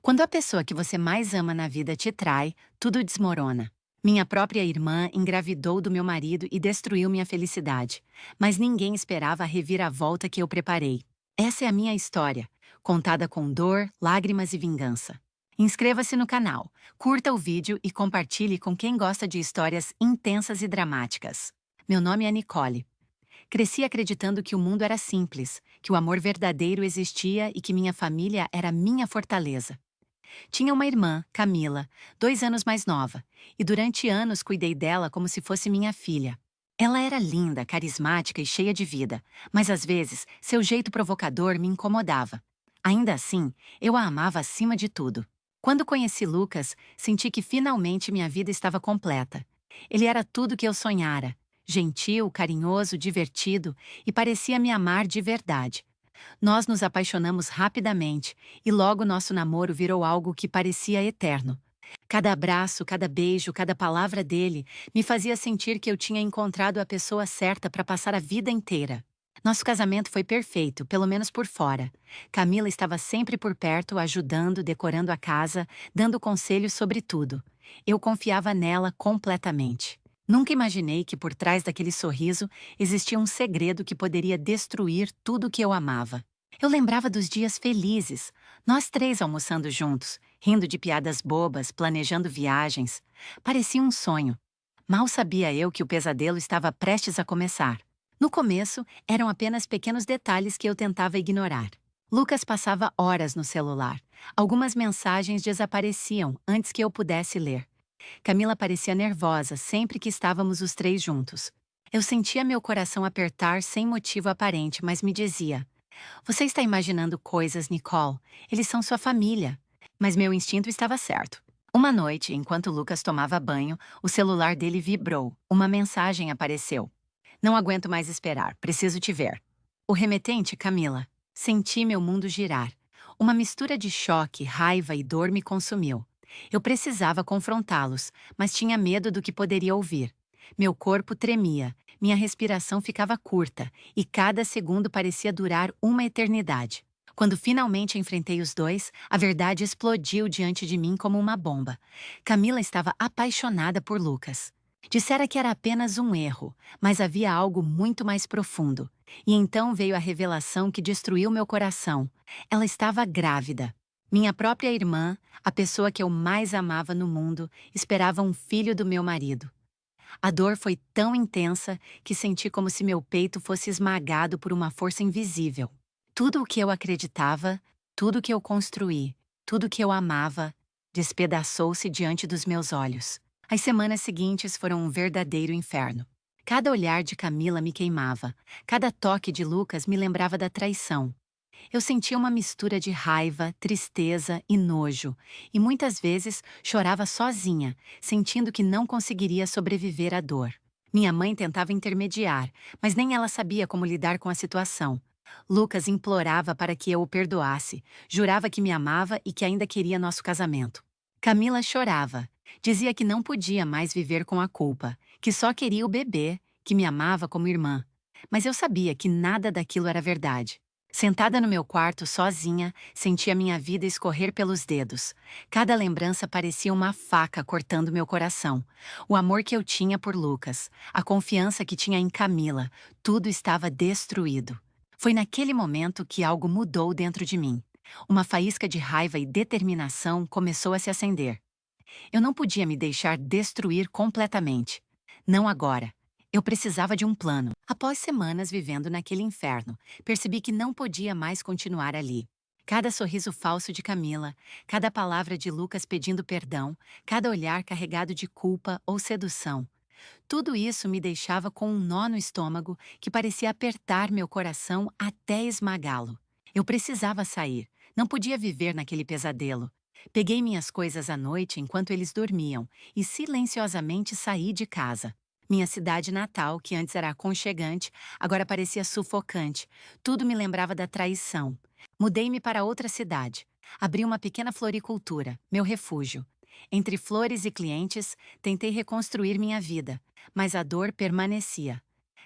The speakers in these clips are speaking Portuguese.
Quando a pessoa que você mais ama na vida te trai, tudo desmorona. Minha própria irmã engravidou do meu marido e destruiu minha felicidade. Mas ninguém esperava a reviravolta que eu preparei. Essa é a minha história, contada com dor, lágrimas e vingança. Inscreva-se no canal, curta o vídeo e compartilhe com quem gosta de histórias intensas e dramáticas. Meu nome é Nicole. Cresci acreditando que o mundo era simples, que o amor verdadeiro existia e que minha família era minha fortaleza. Tinha uma irmã, Camila, 2 anos mais nova, e durante anos cuidei dela como se fosse minha filha. Ela era linda, carismática e cheia de vida, mas às vezes seu jeito provocador me incomodava. Ainda assim, eu a amava acima de tudo. Quando conheci Lucas, senti que finalmente minha vida estava completa. Ele era tudo que eu sonhara: gentil, carinhoso, divertido e parecia me amar de verdade. Nós nos apaixonamos rapidamente e logo nosso namoro virou algo que parecia eterno. Cada abraço, cada beijo, cada palavra dele me fazia sentir que eu tinha encontrado a pessoa certa para passar a vida inteira. Nosso casamento foi perfeito, pelo menos por fora. Camila estava sempre por perto, ajudando, decorando a casa, dando conselhos sobre tudo. Eu confiava nela completamente. Nunca imaginei que por trás daquele sorriso existia um segredo que poderia destruir tudo que eu amava. Eu lembrava dos dias felizes, nós três almoçando juntos, rindo de piadas bobas, planejando viagens. Parecia um sonho. Mal sabia eu que o pesadelo estava prestes a começar. No começo, eram apenas pequenos detalhes que eu tentava ignorar. Lucas passava horas no celular. Algumas mensagens desapareciam antes que eu pudesse ler. Camila parecia nervosa sempre que estávamos os três juntos. Eu sentia meu coração apertar sem motivo aparente, mas me dizia: "Você está imaginando coisas, Nicole. Eles são sua família." Mas meu instinto estava certo. Uma noite, enquanto Lucas tomava banho, o celular dele vibrou. Uma mensagem apareceu: "Não aguento mais esperar, preciso te ver." O remetente, Camila. Senti meu mundo girar. Uma mistura de choque, raiva e dor me consumiu. Eu precisava confrontá-los, mas tinha medo do que poderia ouvir. Meu corpo tremia, minha respiração ficava curta, e cada segundo parecia durar uma eternidade. Quando finalmente enfrentei os dois, a verdade explodiu diante de mim como uma bomba. Camila estava apaixonada por Lucas. Dissera que era apenas um erro, mas havia algo muito mais profundo. E então veio a revelação que destruiu meu coração. Ela estava grávida. Minha própria irmã, a pessoa que eu mais amava no mundo, esperava um filho do meu marido. A dor foi tão intensa que senti como se meu peito fosse esmagado por uma força invisível. Tudo o que eu acreditava, tudo o que eu construí, tudo o que eu amava, despedaçou-se diante dos meus olhos. As semanas seguintes foram um verdadeiro inferno. Cada olhar de Camila me queimava, cada toque de Lucas me lembrava da traição. Eu sentia uma mistura de raiva, tristeza e nojo, e muitas vezes chorava sozinha, sentindo que não conseguiria sobreviver à dor. Minha mãe tentava intermediar, mas nem ela sabia como lidar com a situação. Lucas implorava para que eu o perdoasse, jurava que me amava e que ainda queria nosso casamento. Camila chorava, dizia que não podia mais viver com a culpa, que só queria o bebê, que me amava como irmã. Mas eu sabia que nada daquilo era verdade. Sentada no meu quarto, sozinha, sentia minha vida escorrer pelos dedos. Cada lembrança parecia uma faca cortando meu coração. O amor que eu tinha por Lucas, a confiança que tinha em Camila, tudo estava destruído. Foi naquele momento que algo mudou dentro de mim. Uma faísca de raiva e determinação começou a se acender. Eu não podia me deixar destruir completamente. Não agora. Eu precisava de um plano. Após semanas vivendo naquele inferno, percebi que não podia mais continuar ali. Cada sorriso falso de Camila, cada palavra de Lucas pedindo perdão, cada olhar carregado de culpa ou sedução. Tudo isso me deixava com um nó no estômago que parecia apertar meu coração até esmagá-lo. Eu precisava sair, não podia viver naquele pesadelo. Peguei minhas coisas à noite enquanto eles dormiam e silenciosamente saí de casa. Minha cidade natal, que antes era aconchegante, agora parecia sufocante. Tudo me lembrava da traição. Mudei-me para outra cidade. Abri uma pequena floricultura, meu refúgio. Entre flores e clientes, tentei reconstruir minha vida, mas a dor permanecia.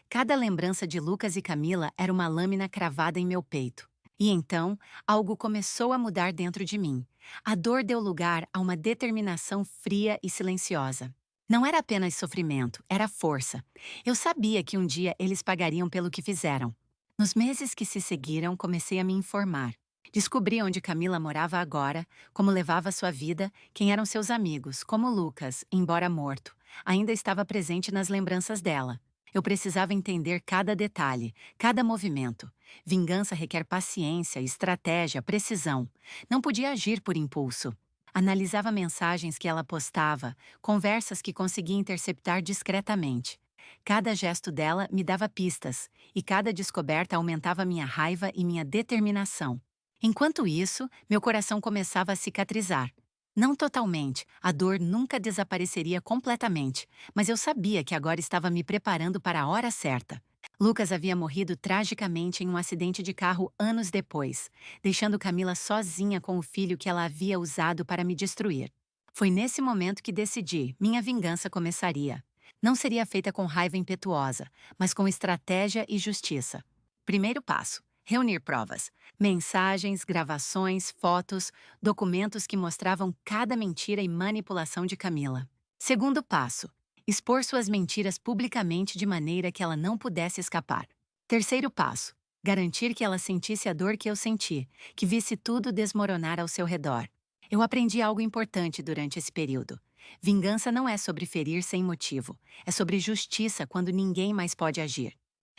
Cada lembrança de Lucas e Camila era uma lâmina cravada em meu peito. E então, algo começou a mudar dentro de mim. A dor deu lugar a uma determinação fria e silenciosa. Não era apenas sofrimento, era força. Eu sabia que um dia eles pagariam pelo que fizeram. Nos meses que se seguiram, comecei a me informar. Descobri onde Camila morava agora, como levava sua vida, quem eram seus amigos, como Lucas, embora morto, ainda estava presente nas lembranças dela. Eu precisava entender cada detalhe, cada movimento. Vingança requer paciência, estratégia, precisão. Não podia agir por impulso. Analisava mensagens que ela postava, conversas que conseguia interceptar discretamente. Cada gesto dela me dava pistas, e cada descoberta aumentava minha raiva e minha determinação. Enquanto isso, meu coração começava a cicatrizar. Não totalmente, a dor nunca desapareceria completamente, mas eu sabia que agora estava me preparando para a hora certa. Lucas havia morrido tragicamente em um acidente de carro anos depois, deixando Camila sozinha com o filho que ela havia usado para me destruir. Foi nesse momento que decidi, minha vingança começaria. Não seria feita com raiva impetuosa, mas com estratégia e justiça. Primeiro passo: reunir provas. Mensagens, gravações, fotos, documentos que mostravam cada mentira e manipulação de Camila. Segundo passo: expor suas mentiras publicamente de maneira que ela não pudesse escapar. Terceiro passo: garantir que ela sentisse a dor que eu senti, que visse tudo desmoronar ao seu redor. Eu aprendi algo importante durante esse período. Vingança não é sobre ferir sem motivo, é sobre justiça quando ninguém mais pode agir.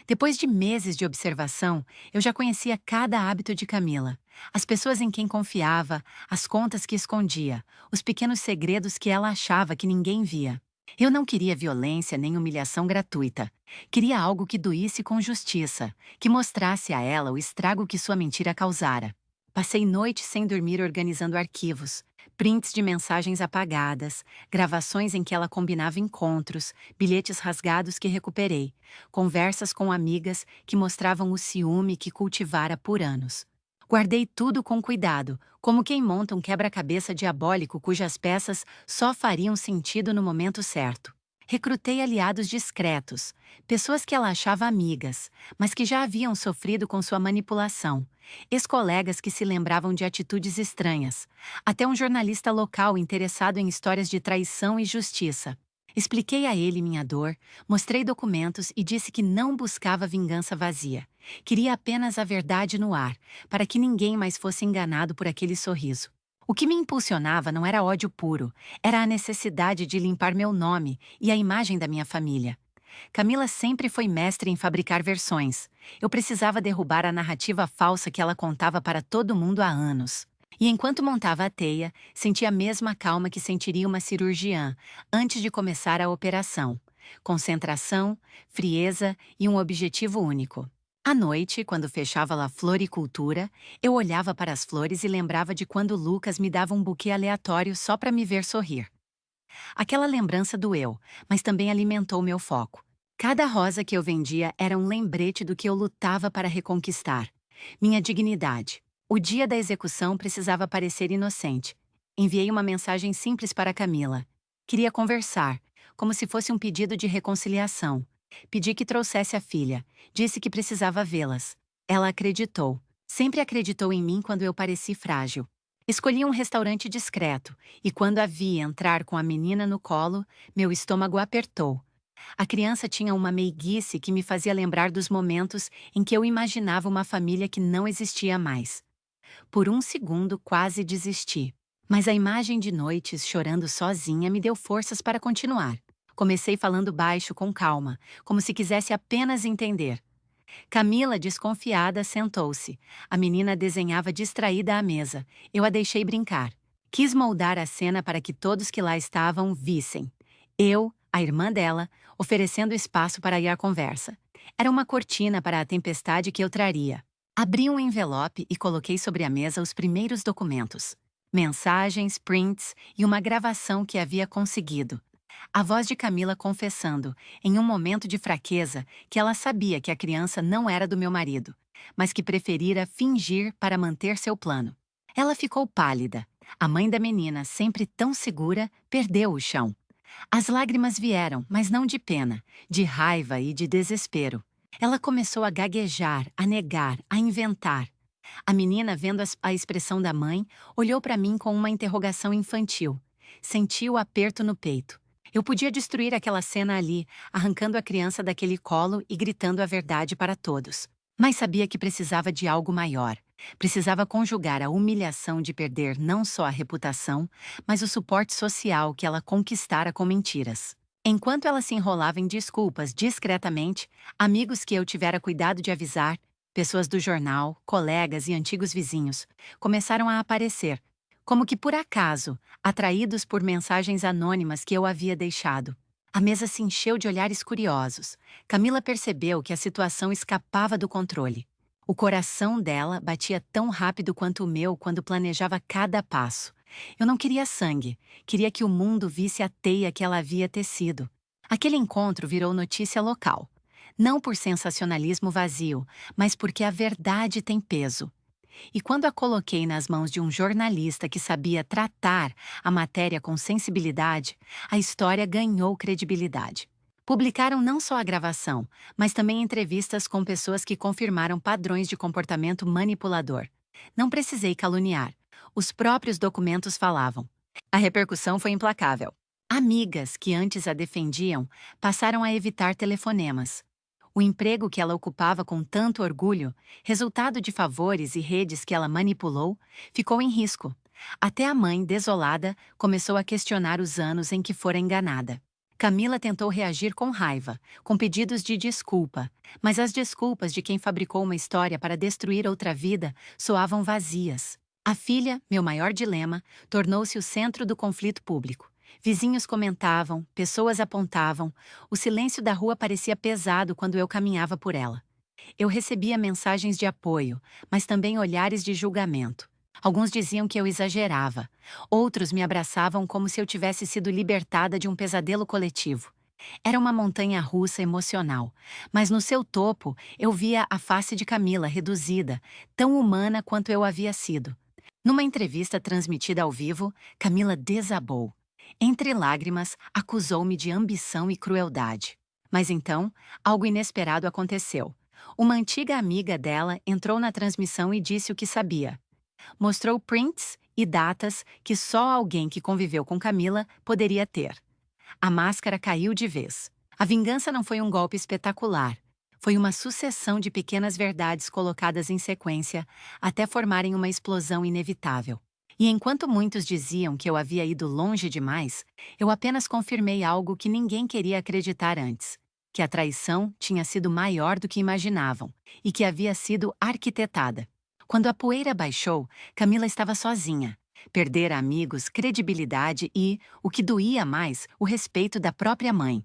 Depois de meses de observação, eu já conhecia cada hábito de Camila. As pessoas em quem confiava, as contas que escondia, os pequenos segredos que ela achava que ninguém via. Eu não queria violência nem humilhação gratuita. Queria algo que doísse com justiça, que mostrasse a ela o estrago que sua mentira causara. Passei noites sem dormir organizando arquivos, prints de mensagens apagadas, gravações em que ela combinava encontros, bilhetes rasgados que recuperei, conversas com amigas que mostravam o ciúme que cultivara por anos. Guardei tudo com cuidado, como quem monta um quebra-cabeça diabólico cujas peças só fariam sentido no momento certo. Recrutei aliados discretos, pessoas que ela achava amigas, mas que já haviam sofrido com sua manipulação, ex-colegas que se lembravam de atitudes estranhas, até um jornalista local interessado em histórias de traição e justiça. Expliquei a ele minha dor, mostrei documentos e disse que não buscava vingança vazia. Queria apenas a verdade no ar, para que ninguém mais fosse enganado por aquele sorriso. O que me impulsionava não era ódio puro, era a necessidade de limpar meu nome e a imagem da minha família. Camila sempre foi mestre em fabricar versões. Eu precisava derrubar a narrativa falsa que ela contava para todo mundo há anos. E enquanto montava a teia, sentia a mesma calma que sentiria uma cirurgiã antes de começar a operação. Concentração, frieza e um objetivo único. À noite, quando fechava La Floricultura, eu olhava para as flores e lembrava de quando Lucas me dava um buquê aleatório só para me ver sorrir. Aquela lembrança doeu, mas também alimentou meu foco. Cada rosa que eu vendia era um lembrete do que eu lutava para reconquistar. Minha dignidade. O dia da execução precisava parecer inocente. Enviei uma mensagem simples para Camila. Queria conversar, como se fosse um pedido de reconciliação. Pedi que trouxesse a filha. Disse que precisava vê-las. Ela acreditou. Sempre acreditou em mim quando eu pareci frágil. Escolhi um restaurante discreto, e quando a vi entrar com a menina no colo, meu estômago apertou. A criança tinha uma meiguice que me fazia lembrar dos momentos em que eu imaginava uma família que não existia mais. Por um segundo quase desisti. Mas a imagem de noites chorando sozinha me deu forças para continuar. Comecei falando baixo, com calma, como se quisesse apenas entender. Camila, desconfiada, sentou-se. A menina desenhava distraída à mesa. Eu a deixei brincar. Quis moldar a cena para que todos que lá estavam vissem. Eu, a irmã dela, oferecendo espaço para ir à conversa. Era uma cortina para a tempestade que eu traria. Abri um envelope e coloquei sobre a mesa os primeiros documentos. Mensagens, prints e uma gravação que havia conseguido. A voz de Camila confessando, em um momento de fraqueza, que ela sabia que a criança não era do meu marido, mas que preferira fingir para manter seu plano. Ela ficou pálida. A mãe da menina, sempre tão segura, perdeu o chão. As lágrimas vieram, mas não de pena, de raiva e de desespero. Ela começou a gaguejar, a negar, a inventar. A menina, vendo a expressão da mãe, olhou para mim com uma interrogação infantil. Senti o aperto no peito. Eu podia destruir aquela cena ali, arrancando a criança daquele colo e gritando a verdade para todos. Mas sabia que precisava de algo maior. Precisava conjugar a humilhação de perder não só a reputação, mas o suporte social que ela conquistara com mentiras. Enquanto ela se enrolava em desculpas discretamente, amigos que eu tivera cuidado de avisar, pessoas do jornal, colegas e antigos vizinhos, começaram a aparecer, como que por acaso, atraídos por mensagens anônimas que eu havia deixado. A mesa se encheu de olhares curiosos. Camila percebeu que a situação escapava do controle. O coração dela batia tão rápido quanto o meu quando planejava cada passo. Eu não queria sangue, queria que o mundo visse a teia que ela havia tecido. Aquele encontro virou notícia local. Não por sensacionalismo vazio, mas porque a verdade tem peso. E quando a coloquei nas mãos de um jornalista que sabia tratar a matéria com sensibilidade, a história ganhou credibilidade. Publicaram não só a gravação, mas também entrevistas com pessoas que confirmaram padrões de comportamento manipulador. Não precisei caluniar. Os próprios documentos falavam. A repercussão foi implacável. Amigas que antes a defendiam passaram a evitar telefonemas. O emprego que ela ocupava com tanto orgulho, resultado de favores e redes que ela manipulou, ficou em risco. Até a mãe, desolada, começou a questionar os anos em que fora enganada. Camila tentou reagir com raiva, com pedidos de desculpa, mas as desculpas de quem fabricou uma história para destruir outra vida soavam vazias. A filha, meu maior dilema, tornou-se o centro do conflito público. Vizinhos comentavam, pessoas apontavam, o silêncio da rua parecia pesado quando eu caminhava por ela. Eu recebia mensagens de apoio, mas também olhares de julgamento. Alguns diziam que eu exagerava, outros me abraçavam como se eu tivesse sido libertada de um pesadelo coletivo. Era uma montanha-russa emocional, mas no seu topo eu via a face de Camila reduzida, tão humana quanto eu havia sido. Numa entrevista transmitida ao vivo, Camila desabou. Entre lágrimas, acusou-me de ambição e crueldade. Mas então, algo inesperado aconteceu. Uma antiga amiga dela entrou na transmissão e disse o que sabia. Mostrou prints e datas que só alguém que conviveu com Camila poderia ter. A máscara caiu de vez. A vingança não foi um golpe espetacular. Foi uma sucessão de pequenas verdades colocadas em sequência até formarem uma explosão inevitável. E enquanto muitos diziam que eu havia ido longe demais, eu apenas confirmei algo que ninguém queria acreditar antes: que a traição tinha sido maior do que imaginavam e que havia sido arquitetada. Quando a poeira baixou, Camila estava sozinha. Perdera amigos, credibilidade e, o que doía mais, o respeito da própria mãe.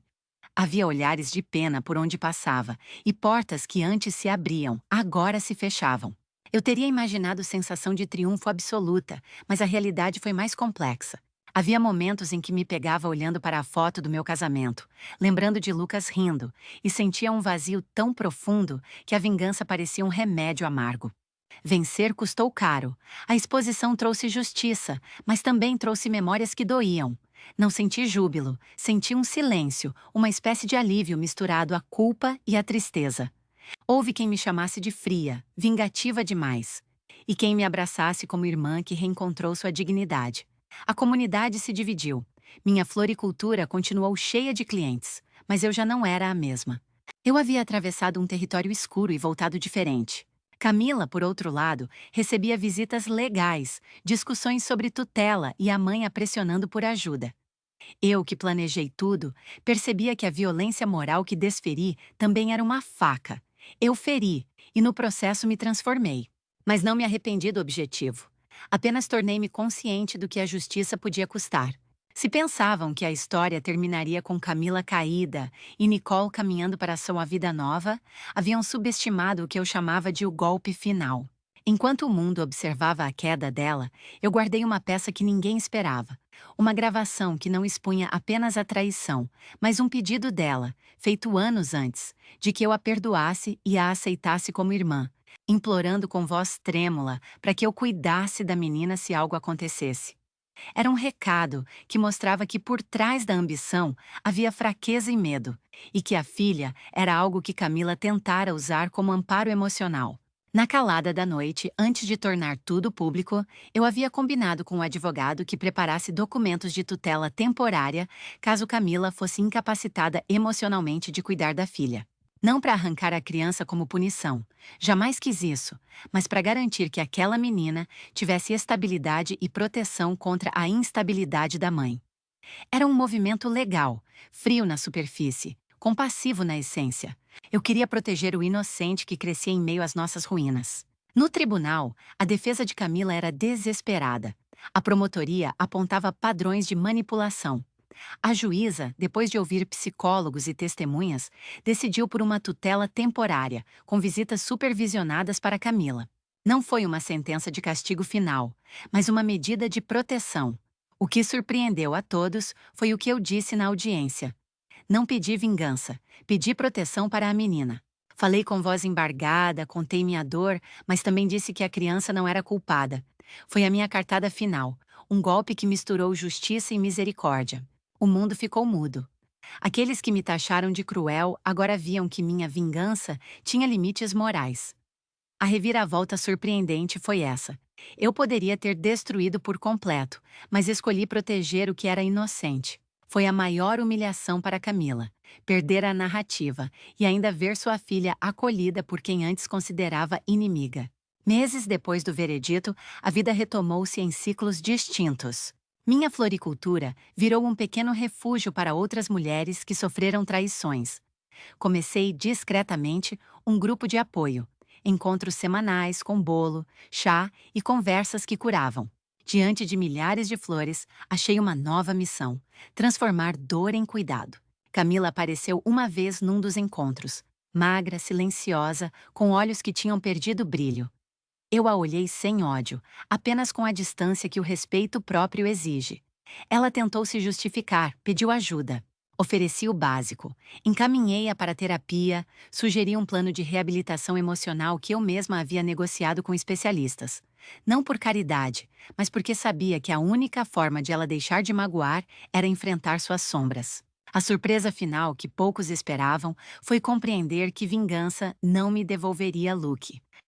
Havia olhares de pena por onde passava, e portas que antes se abriam, agora se fechavam. Eu teria imaginado sensação de triunfo absoluta, mas a realidade foi mais complexa. Havia momentos em que me pegava olhando para a foto do meu casamento, lembrando de Lucas rindo, e sentia um vazio tão profundo que a vingança parecia um remédio amargo. Vencer custou caro. A exposição trouxe justiça, mas também trouxe memórias que doíam. Não senti júbilo, senti um silêncio, uma espécie de alívio misturado à culpa e à tristeza. Houve quem me chamasse de fria, vingativa demais. E quem me abraçasse como irmã que reencontrou sua dignidade. A comunidade se dividiu. Minha floricultura continuou cheia de clientes, mas eu já não era a mesma. Eu havia atravessado um território escuro e voltado diferente. Camila, por outro lado, recebia visitas legais, discussões sobre tutela e a mãe a pressionando por ajuda. Eu, que planejei tudo, percebia que a violência moral que desferi também era uma faca. Eu feri, e no processo me transformei. Mas não me arrependi do objetivo. Apenas tornei-me consciente do que a justiça podia custar. Se pensavam que a história terminaria com Camila caída e Nicole caminhando para sua vida nova, haviam subestimado o que eu chamava de o golpe final. Enquanto o mundo observava a queda dela, eu guardei uma peça que ninguém esperava. Uma gravação que não expunha apenas a traição, mas um pedido dela, feito anos antes, de que eu a perdoasse e a aceitasse como irmã, implorando com voz trêmula para que eu cuidasse da menina se algo acontecesse. Era um recado que mostrava que por trás da ambição havia fraqueza e medo, e que a filha era algo que Camila tentara usar como amparo emocional. Na calada da noite, antes de tornar tudo público, eu havia combinado com o advogado que preparasse documentos de tutela temporária caso Camila fosse incapacitada emocionalmente de cuidar da filha. Não para arrancar a criança como punição, jamais quis isso, mas para garantir que aquela menina tivesse estabilidade e proteção contra a instabilidade da mãe. Era um movimento legal, frio na superfície, compassivo na essência. Eu queria proteger o inocente que crescia em meio às nossas ruínas. No tribunal, a defesa de Camila era desesperada. A promotoria apontava padrões de manipulação. A juíza, depois de ouvir psicólogos e testemunhas, decidiu por uma tutela temporária, com visitas supervisionadas para Camila. Não foi uma sentença de castigo final, mas uma medida de proteção. O que surpreendeu a todos foi o que eu disse na audiência. Não pedi vingança, pedi proteção para a menina. Falei com voz embargada, contei minha dor, mas também disse que a criança não era culpada. Foi a minha cartada final, um golpe que misturou justiça e misericórdia. O mundo ficou mudo. Aqueles que me taxaram de cruel agora viam que minha vingança tinha limites morais. A reviravolta surpreendente foi essa. Eu poderia ter destruído por completo, mas escolhi proteger o que era inocente. Foi a maior humilhação para Camila, perder a narrativa e ainda ver sua filha acolhida por quem antes considerava inimiga. Meses depois do veredito, a vida retomou-se em ciclos distintos. Minha floricultura virou um pequeno refúgio para outras mulheres que sofreram traições. Comecei discretamente um grupo de apoio, encontros semanais com bolo, chá e conversas que curavam. Diante de milhares de flores, achei uma nova missão: transformar dor em cuidado. Camila apareceu uma vez num dos encontros, magra, silenciosa, com olhos que tinham perdido brilho. Eu a olhei sem ódio, apenas com a distância que o respeito próprio exige. Ela tentou se justificar, pediu ajuda. Ofereci o básico, encaminhei-a para terapia, sugeri um plano de reabilitação emocional que eu mesma havia negociado com especialistas. Não por caridade, mas porque sabia que a única forma de ela deixar de magoar era enfrentar suas sombras. A surpresa final que poucos esperavam foi compreender que vingança não me devolveria Luke.